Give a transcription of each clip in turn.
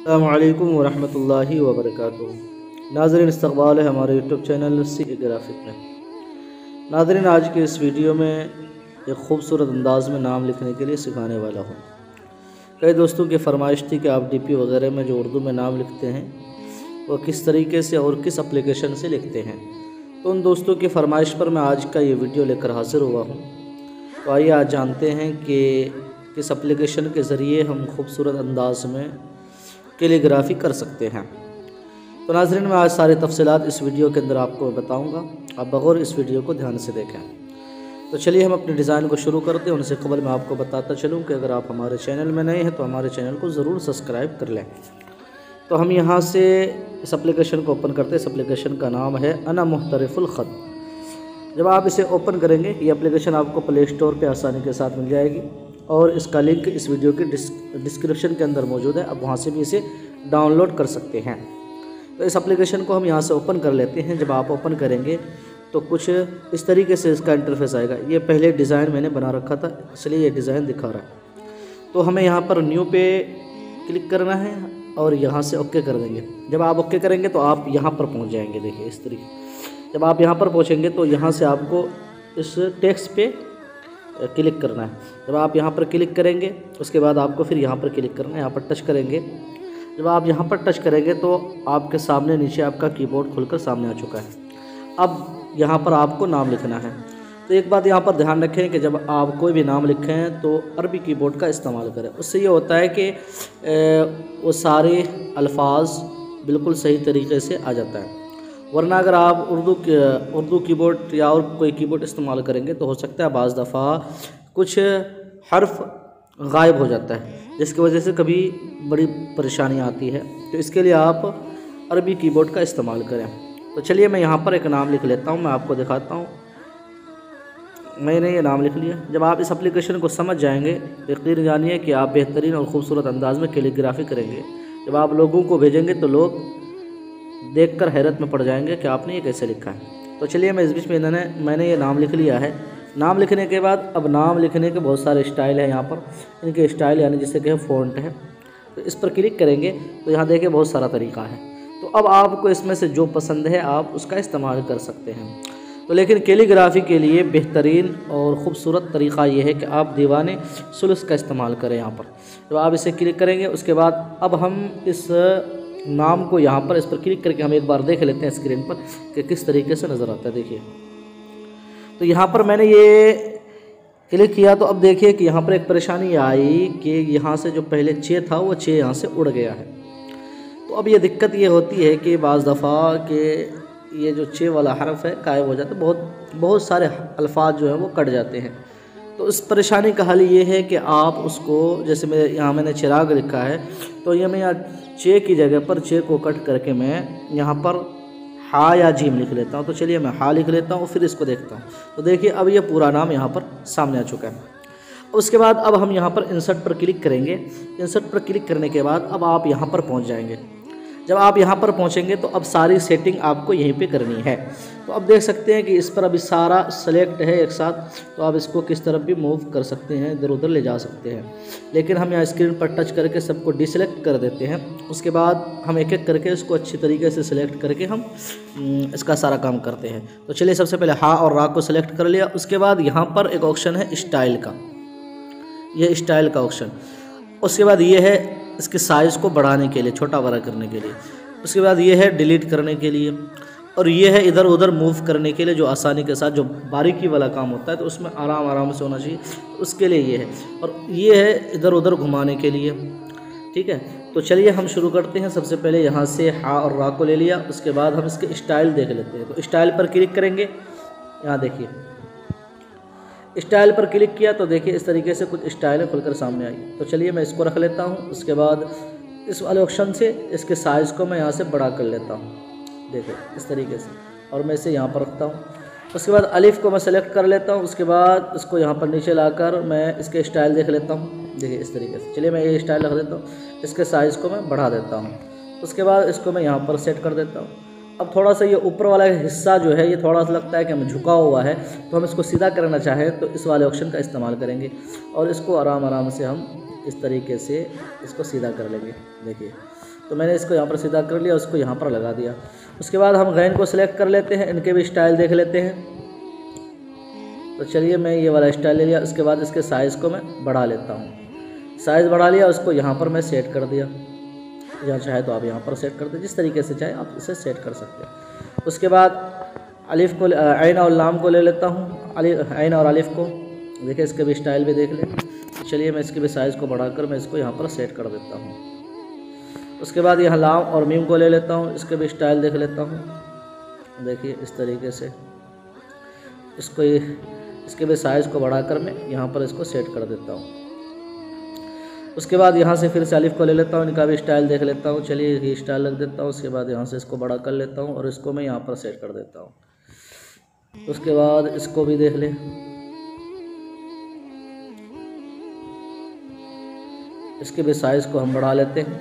अस्सलामु अलैकुम वरहमतुल्लाहि वबरकातुहू। नाज़रीन, इस्तक़बाल है हमारे यूट्यूब चैनल सी ग्राफिक में। नाज़रीन, आज के इस वीडियो में एक ख़ूबसूरत अंदाज़ में नाम लिखने के लिए सिखाने वाला हूँ। कई दोस्तों की फरमाइश थी कि आप डीपी वगैरह में जो उर्दू में नाम लिखते हैं वो किस तरीके से और किस एप्लीकेशन से लिखते हैं। तो उन दोस्तों की फरमाइश पर मैं आज का ये वीडियो लेकर हाज़िर हुआ हूँ। तो आइए आज जानते हैं कि किस एप्लीकेशन के ज़रिए हम खूबसूरत अंदाज़ में कैलीग्राफी कर सकते हैं। तो नाज़रीन, मैं आज सारी तफसीलात इस वीडियो के अंदर आपको बताऊंगा। आप बगैर इस वीडियो को ध्यान से देखें। तो चलिए हम अपने डिज़ाइन को शुरू करते हैं। उनसे कबल मैं आपको बताता चलूं कि अगर आप हमारे चैनल में नए हैं तो हमारे चैनल को ज़रूर सब्सक्राइब कर लें। तो हम यहाँ से इस एप्लीकेशन को ओपन करते हैं। इस एप्लीकेशन का नाम है अना मुहतरिफुल ख़त। जब आप इसे ओपन करेंगे, ये एप्लीकेशन आपको प्ले स्टोर पर आसानी के साथ मिल जाएगी और इसका लिंक इस वीडियो के डिस्क्रिप्शन के अंदर मौजूद है। आप वहाँ से भी इसे डाउनलोड कर सकते हैं। तो इस एप्लीकेशन को हम यहाँ से ओपन कर लेते हैं। जब आप ओपन करेंगे तो कुछ इस तरीके से इसका इंटरफेस आएगा। ये पहले डिज़ाइन मैंने बना रखा था, इसलिए ये डिज़ाइन दिखा रहा है। तो हमें यहाँ पर न्यू पे क्लिक करना है और यहाँ से ओके कर देंगे। जब आप ओके करेंगे तो आप यहाँ पर पहुँच जाएंगे। देखिए इस तरीके। जब आप यहाँ पर पहुँचेंगे तो यहाँ से आपको इस टेक्स्ट पे क्लिक करना है। जब आप यहाँ पर क्लिक करेंगे उसके बाद आपको फिर यहाँ पर क्लिक करना है। यहाँ पर टच करेंगे। जब आप यहाँ पर टच करेंगे तो आपके सामने नीचे आपका कीबोर्ड खुलकर सामने आ चुका है। अब यहाँ पर आपको नाम लिखना है। तो एक बात यहाँ पर ध्यान रखें कि जब आप कोई भी नाम लिखें तो अरबी कीबोर्ड का इस्तेमाल करें। उससे ये होता है कि वो सारे अल्फाज बिल्कुल सही तरीके से आ जाता है। वरना अगर आप उर्दू कीबोर्ड या और कोई कीबोर्ड इस्तेमाल करेंगे तो हो सकता है बाज़ दफ़ा कुछ हर्फ गायब हो जाता है, जिसकी वजह से कभी बड़ी परेशानी आती है। तो इसके लिए आप अरबी कीबोर्ड का इस्तेमाल करें। तो चलिए मैं यहाँ पर एक नाम लिख लेता हूँ, मैं आपको दिखाता हूँ। मैंने ये नाम लिख लिया। जब आप इस एप्लीकेशन को समझ जाएंगे तो यकीन जानिए कि आप बेहतरीन और ख़ूबसूरत अंदाज में कैलीग्राफी करेंगे। जब आप लोगों को भेजेंगे तो लोग देखकर हैरत में पड़ जाएंगे कि आपने ये कैसे लिखा है। तो चलिए मैं इस बीच में मैंने ये नाम लिख लिया है। नाम लिखने के बाद अब नाम लिखने के बहुत सारे स्टाइल हैं। यहाँ पर इनके स्टाइल यानी जिसे कहें फ़ॉन्ट है। तो इस पर क्लिक करेंगे तो यहाँ देखिए बहुत सारा तरीका है। तो अब आपको इसमें से जो पसंद है आप उसका इस्तेमाल कर सकते हैं। तो लेकिन कैलीग्राफी के लिए बेहतरीन और ख़ूबसूरत तरीक़ा ये है कि आप दीवाने सुलस का इस्तेमाल करें। यहाँ पर जब आप इसे क्लिक करेंगे उसके बाद अब हम इस नाम को यहाँ पर इस पर क्लिक करके हम एक बार देख लेते हैं स्क्रीन पर कि किस तरीके से नज़र आता है। देखिए तो यहाँ पर मैंने ये क्लिक किया तो अब देखिए कि यहाँ पर एक परेशानी आई कि यहाँ से जो पहले चे था वो चे यहाँ से उड़ गया है। तो अब ये दिक्कत ये होती है कि बाज़ दफ़ा के ये जो चे वाला हरफ है गायब हो जाता है। बहुत सारे अल्फाज जो हैं वो कट जाते हैं। तो इस परेशानी का हल ये है कि आप उसको, जैसे मैंने चिराग लिखा है तो ये मैं यहाँ चे की जगह पर चे को कट करके मैं यहाँ पर हा या जीम लिख लेता हूँ। तो चलिए मैं हा लिख लेता हूँ, फिर इसको देखता हूँ। तो देखिए अब ये पूरा नाम यहाँ पर सामने आ चुका है। उसके बाद अब हम यहाँ पर इंसर्ट पर क्लिक करेंगे। इंसर्ट पर क्लिक करने के बाद अब आप यहाँ पर पहुँच जाएंगे। जब आप यहाँ पर पहुँचेंगे तो अब सारी सेटिंग आपको यहीं पे करनी है। तो अब देख सकते हैं कि इस पर अभी सारा सेलेक्ट है एक साथ। तो आप इसको किस तरफ भी मूव कर सकते हैं, इधर उधर ले जा सकते हैं। लेकिन हम यहाँ स्क्रीन पर टच करके सबको डिसेलेक्ट कर देते हैं। उसके बाद हम एक एक करके इसको अच्छी तरीके से सिलेक्ट करके हम इसका सारा काम करते हैं। तो चलिए सबसे पहले हा और रा को सिलेक्ट कर लिया। उसके बाद यहाँ पर एक ऑप्शन है स्टाइल का, ये स्टाइल का ऑप्शन। उसके बाद ये है इसके साइज़ को बढ़ाने के लिए, छोटा बड़ा करने के लिए। उसके बाद ये है डिलीट करने के लिए और ये है इधर उधर मूव करने के लिए, जो आसानी के साथ जो बारीकी वाला काम होता है तो उसमें आराम से होना चाहिए, उसके लिए ये है। और ये है इधर उधर घुमाने के लिए। ठीक है, तो चलिए हम शुरू करते हैं। सबसे पहले यहाँ से हा और रा को ले लिया। उसके बाद हम इसके स्टाइल देख लेते हैं। तो स्टाइल पर क्लिक करेंगे। यहाँ देखिए स्टाइल पर क्लिक किया तो देखिए इस तरीके से कुछ स्टाइलें खुलकर सामने आई। तो चलिए मैं इसको रख लेता हूँ। उसके बाद इस वाले ऑप्शन से इसके साइज़ को मैं यहाँ से बड़ा कर लेता हूँ। देखो इस तरीके से, और मैं इसे यहाँ पर रखता हूँ। उसके बाद अलिफ को मैं सेलेक्ट कर लेता हूँ। उसके बाद इसको यहाँ पर नीचे लाकर मैं इसके स्टाइल देख लेता हूँ। देखिए इस तरीके से। चलिए मैं ये स्टाइल रख देता हूँ। इसके साइज़ को मैं बढ़ा देता हूँ। उसके बाद इसको मैं यहाँ पर सेट कर देता हूँ। अब थोड़ा सा ये ऊपर वाला हिस्सा जो है ये थोड़ा सा लगता है कि हमें झुका हुआ है, तो हम इसको सीधा करना चाहें तो इस वाले ऑप्शन का इस्तेमाल करेंगे और इसको आराम से हम इस तरीके से इसको सीधा कर लेंगे। देखिए, तो मैंने इसको यहाँ पर सीधा कर लिया, उसको यहाँ पर लगा दिया। उसके बाद हम गैन को सिलेक्ट कर लेते हैं, इनके भी स्टाइल देख लेते हैं। तो चलिए मैं ये वाला स्टाइल ले लिया। उसके बाद इसके साइज़ को मैं बढ़ा लेता हूँ। साइज़ बढ़ा लिया, उसको यहाँ पर मैं सेट कर दिया। यहाँ चाहे तो आप यहाँ पर सेट कर दें, जिस तरीके से चाहे आप इसे सेट कर सकते हैं। उसके बाद अलिफ को, ऐन और लाम को ले लेता हूँ, ऐन और अलिफ को। देखिए इसके भी स्टाइल भी देख लें। तो चलिए मैं इसके भी साइज़ को बढ़ाकर मैं इसको यहाँ पर सेट कर देता हूँ। उसके बाद यहाँ लाम और मीम को ले लेता हूँ, इसके भी स्टाइल देख लेता हूँ। देखिए इस तरीके से इसको, इसके भी साइज़ को बढ़ाकर मैं यहाँ पर इसको सेट कर देता हूँ। उसके बाद यहाँ से फिर से अलिफ को ले लेता हूँ, इनका भी स्टाइल देख लेता हूँ। चलिए ये स्टाइल रख देता हूँ। उसके बाद यहाँ से इसको बड़ा कर लेता हूँ और इसको मैं यहाँ पर सेट कर देता हूँ। उसके बाद इसको भी देख लें, इसके भी साइज़ को हम बढ़ा लेते हैं।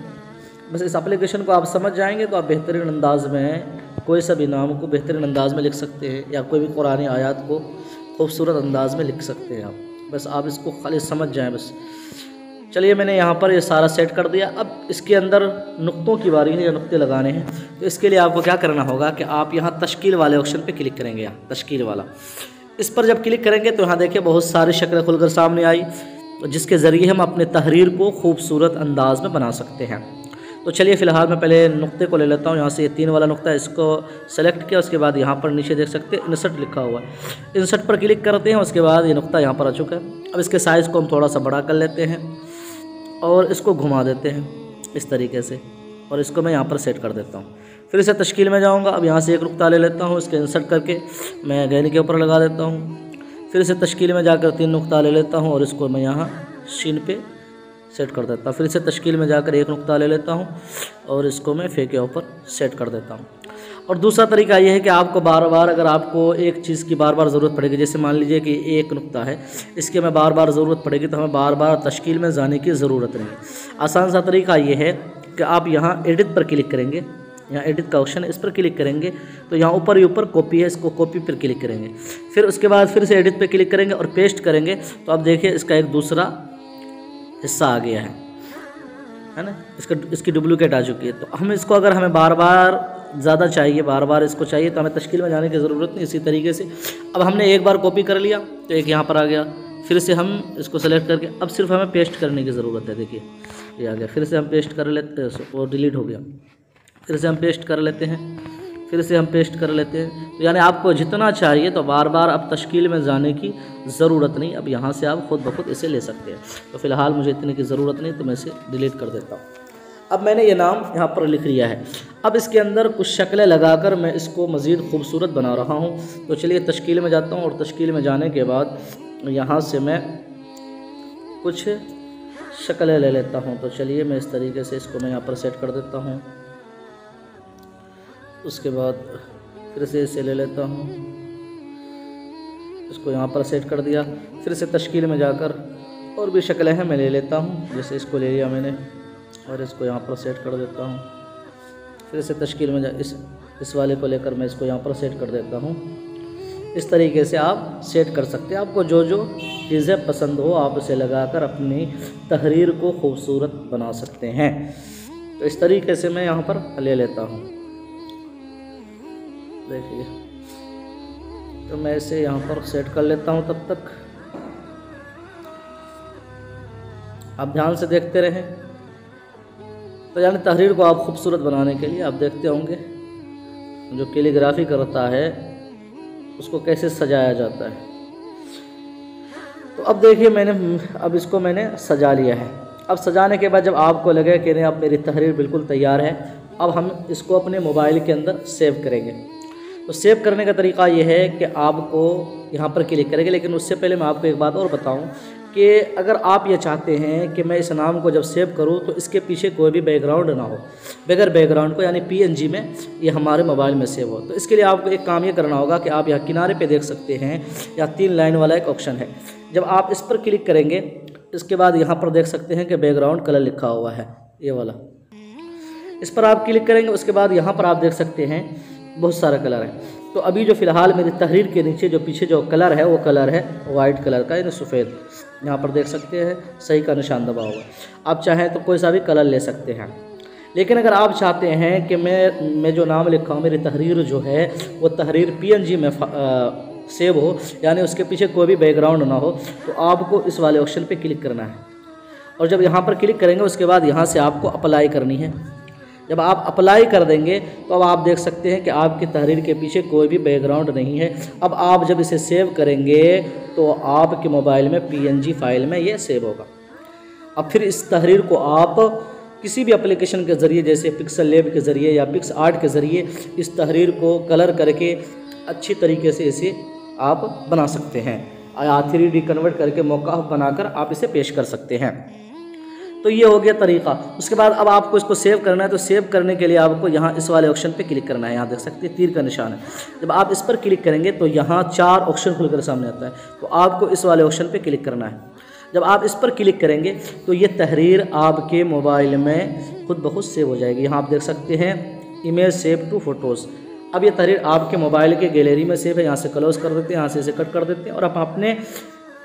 बस इस एप्लीकेशन को आप समझ जाएंगे तो आप बेहतरीन अंदाज में कोई सा भी नाम को बेहतरीन अंदाज में लिख सकते हैं, या कोई भी कुरानी आयत को खूबसूरत अंदाज में लिख सकते हैं आप। बस आप इसको खाली समझ जाएं बस। चलिए मैंने यहाँ पर ये सारा सेट कर दिया। अब इसके अंदर नुक्तों की बारी है या नुक्ते लगाने हैं। तो इसके लिए आपको क्या करना होगा कि आप यहाँ तश्कील वाले ऑप्शन पे क्लिक करेंगे। यहाँ तश्कील वाला, इस पर जब क्लिक करेंगे तो यहाँ देखिए बहुत सारी शक्लें खुलकर सामने आई, जिसके ज़रिए हम अपने तहरीर को खूबसूरत अंदाज में बना सकते हैं। तो चलिए फ़िलहाल मैं पहले नुक्ते को ले लेता हूँ। यहाँ से ये 3 वाला नुक्ता है, इसको सेलेक्ट किया। उसके बाद यहाँ पर नीचे देख सकते हैं इंसर्ट लिखा हुआ है, इंसर्ट पर क्लिक करते हैं। उसके बाद ये नुक्ता यहाँ पर आ चुका है। अब इसके साइज़ को हम थोड़ा सा बड़ा कर लेते हैं और इसको घुमा देते हैं इस तरीके से, और इसको मैं यहाँ पर सेट कर देता हूँ। फिर इसे तश्कील में जाऊँगा। अब यहाँ से एक नुक्ता ले लेता हूँ, इसके इंसर्ट करके मैं गैन के ऊपर लगा देता हूँ। फिर इसे तश्कील में जाकर 3 नुक्ता ले लेता हूँ और इसको मैं यहाँ शीन पे सेट कर देता हूँ। फिर इसे तश्कील में जाकर एक नुक्ता ले लेता हूँ और इसको मैं फे के ऊपर सेट कर देता हूँ। और दूसरा तरीका ये है कि आपको बार बार, अगर आपको एक चीज़ की बार बार ज़रूरत पड़ेगी, जैसे मान लीजिए कि एक नुक्ता है, इसके में बार बार ज़रूरत पड़ेगी, तो हमें बार बार तश्कील में जाने की ज़रूरत नहीं। आसान सा तरीका ये है कि आप यहाँ एडिट पर क्लिक करेंगे, यहाँ एडिट का ऑप्शन है, इस पर क्लिक करेंगे तो यहाँ ऊपर ही ऊपर कॉपी है, इसको कॉपी पर क्लिक करेंगे। फिर उसके बाद फिर से एडिट पर क्लिक करेंगे और पेस्ट करेंगे, तो आप देखिए इसका एक दूसरा हिस्सा आ गया है ना, इसकी डुप्लीकेट आ चुकी है। तो हम इसको, अगर हमें बार बार ज़्यादा चाहिए, बार बार इसको चाहिए, तो हमें तश्कील में जाने की ज़रूरत नहीं। इसी तरीके से अब हमने एक बार कॉपी कर लिया तो एक यहाँ पर आ गया। फिर से हम इसको सेलेक्ट करके अब सिर्फ हमें पेस्ट करने की ज़रूरत है। देखिए ये आ गया। फिर से हम पेस्ट कर लेते हैं, वो डिलीट हो गया। फिर से हम पेस्ट कर लेते हैं, फिर से हम पेस्ट कर लेते हैं। तो यानी आपको जितना चाहिए, तो बार बार अब तश्कील में जाने की ज़रूरत नहीं। अब यहाँ से आप खुद ब खुद इसे ले सकते हैं। तो फ़िलहाल मुझे इतने की ज़रूरत नहीं, तो मैं इसे डिलीट कर देता हूँ। अब मैंने ये नाम यहाँ पर लिख लिया है। अब इसके अंदर कुछ शक्लें लगाकर मैं इसको मज़ीद खूबसूरत बना रहा हूँ। तो चलिए तश्कील में जाता हूँ, और तश्कील में जाने के बाद यहाँ से मैं कुछ शक्लें ले लेता हूँ। तो चलिए मैं इस तरीके से इसको मैं यहाँ पर सेट कर देता हूँ। उसके बाद फिर से इसे ले लेता हूँ, इसको यहाँ पर सेट कर दिया। फिर से तश्कील में जाकर और भी शक्लें हैं मैं ले लेता हूँ, जैसे इसको ले लिया मैंने और इसको यहाँ पर सेट कर देता हूँ। फिर से तश्कील में इस वाले को लेकर मैं इसको यहाँ पर सेट कर देता हूँ। इस तरीके से आप सेट कर सकते हैं। आपको जो जो चीज़ें पसंद हो आप इसे लगाकर अपनी तहरीर को खूबसूरत बना सकते हैं। तो इस तरीके से मैं यहाँ पर ले लेता हूँ। देखिए, तो मैं इसे यहाँ पर सेट कर लेता हूँ। तब तक आप ध्यान से देखते रहें। तो यानी तहरीर को आप खूबसूरत बनाने के लिए आप देखते होंगे जो कैलीग्राफी करता है उसको कैसे सजाया जाता है। तो अब देखिए अब इसको मैंने सजा लिया है। अब सजाने के बाद जब आपको लगे कि नहीं अब मेरी तहरीर बिल्कुल तैयार है, अब हम इसको अपने मोबाइल के अंदर सेव करेंगे। तो सेव करने का तरीका ये है कि आपको यहाँ पर क्लिक करेंगे। लेकिन उससे पहले मैं आपको एक बात और बताऊँ कि अगर आप ये चाहते हैं कि मैं इस नाम को जब सेव करूं तो इसके पीछे कोई भी बैकग्राउंड ना हो, बगैर बैकग्राउंड को, यानी PNG में ये हमारे मोबाइल में सेव हो, तो इसके लिए आपको एक काम ये करना होगा कि आप यहाँ किनारे पे देख सकते हैं या 3 लाइन वाला एक ऑप्शन है। जब आप इस पर क्लिक करेंगे, इसके बाद यहाँ पर देख सकते हैं कि बैकग्राउंड कलर लिखा हुआ है, ये वाला, इस पर आप क्लिक करेंगे। उसके बाद यहाँ पर आप देख सकते हैं बहुत सारा कलर है। तो अभी जो फ़िलहाल मेरी तहरीर के नीचे जो पीछे जो कलर है वो कलर है वाइट कलर का, यानी सफ़ेद। यहाँ पर देख सकते हैं सही का निशान दबा हुआ। आप चाहें तो कोई सा भी कलर ले सकते हैं, लेकिन अगर आप चाहते हैं कि मैं जो नाम लिखा हूँ, मेरी तहरीर जो है वो तहरीर PNG में सेव हो, यानी उसके पीछे कोई भी बैकग्राउंड ना हो, तो आपको इस वाले ऑप्शन पे क्लिक करना है। और जब यहाँ पर क्लिक करेंगे उसके बाद यहाँ से आपको अप्लाई करनी है। जब आप अप्लाई कर देंगे तो अब आप देख सकते हैं कि आपकी तहरीर के पीछे कोई भी बैकग्राउंड नहीं है। अब आप जब इसे सेव करेंगे तो आपके मोबाइल में PNG फाइल में ये सेव होगा। अब फिर इस तहरीर को आप किसी भी एप्लीकेशन के ज़रिए, जैसे पिक्सल लैब के ज़रिए या पिक्सआर्ट के ज़रिए, इस तहरीर को कलर करके अच्छी तरीके से इसे आप बना सकते हैं, या 3D कन्वर्ट करके मौका बनाकर आप इसे पेश कर सकते हैं। तो ये हो गया तरीका। उसके बाद अब आपको इसको सेव करना है, तो सेव करने के लिए आपको यहाँ इस वाले ऑप्शन पे क्लिक करना है। यहाँ देख सकते हैं तीर का निशान है। जब आप इस पर क्लिक करेंगे तो यहाँ 4 ऑप्शन खुलकर सामने आता है, तो आपको इस वाले ऑप्शन पे क्लिक करना है। जब आप इस पर क्लिक करेंगे तो ये तहरीर आपके मोबाइल में खुद ब खुद सेव हो जाएगी। यहाँ आप देख सकते हैं इमेज सेव टू फोटोज़। अब ये तहरीर आपके मोबाइल के गैलरी में सेव है। यहाँ से क्लोज कर देते हैं, यहाँ से इसे कट कर देते हैं और आप अपने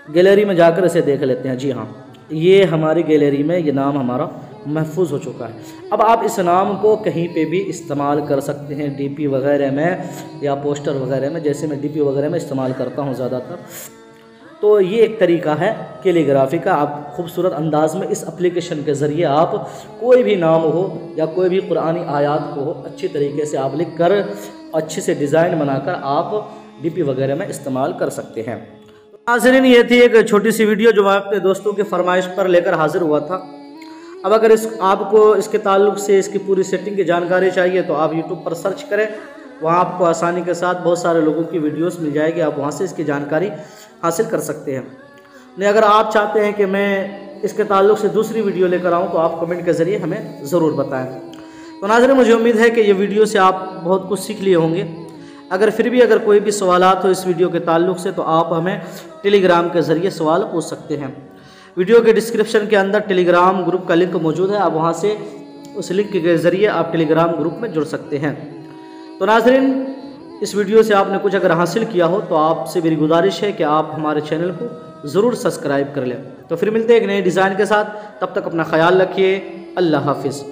गैलरी में जाकर इसे देख लेते हैं। जी हाँ, ये हमारी गैलरी में ये नाम हमारा महफूज हो चुका है। अब आप इस नाम को कहीं पे भी इस्तेमाल कर सकते हैं, DP वगैरह में या पोस्टर वगैरह में, जैसे मैं DP वगैरह में इस्तेमाल करता हूँ ज़्यादातर। तो ये एक तरीका है कैलीग्राफी का। आप खूबसूरत अंदाज में इस एप्लीकेशन के ज़रिए आप कोई भी नाम हो या कोई भी कुरानी आयात को हो अच्छी तरीके से आप लिख कर अच्छे से डिज़ाइन बनाकर आप DP वगैरह में इस्तेमाल कर सकते हैं। नाज़रीन, ये थी एक छोटी सी वीडियो जो मैं अपने दोस्तों के फरमाइश पर लेकर हाजिर हुआ था। अब अगर आपको इसके ताल्लुक़ से इसकी पूरी सेटिंग की जानकारी चाहिए तो आप YouTube पर सर्च करें, वहाँ आपको आसानी के साथ बहुत सारे लोगों की वीडियोस मिल जाएगी। आप वहाँ से इसकी जानकारी हासिल कर सकते हैं। नहीं, अगर आप चाहते हैं कि मैं इसके ताल्लुक़ से दूसरी वीडियो लेकर आऊँ तो आप कमेंट के ज़रिए हमें ज़रूर बताएँ। तो नाज़रीन, मुझे उम्मीद है कि ये वीडियो से आप बहुत कुछ सीख लिए होंगे। अगर फिर भी अगर कोई भी सवालात हो इस वीडियो के ताल्लुक़ से तो आप हमें टेलीग्राम के ज़रिए सवाल पूछ सकते हैं। वीडियो के डिस्क्रिप्शन के अंदर टेलीग्राम ग्रुप का लिंक मौजूद है। आप वहाँ से उस लिंक के ज़रिए आप टेलीग्राम ग्रुप में जुड़ सकते हैं। तो नाज़रीन, इस वीडियो से आपने कुछ अगर हासिल किया हो तो आपसे मेरी गुजारिश है कि आप हमारे चैनल को ज़रूर सब्सक्राइब कर लें। तो फिर मिलते हैं एक नए डिज़ाइन के साथ। तब तक अपना ख्याल रखिए। अल्लाह हाफिज़।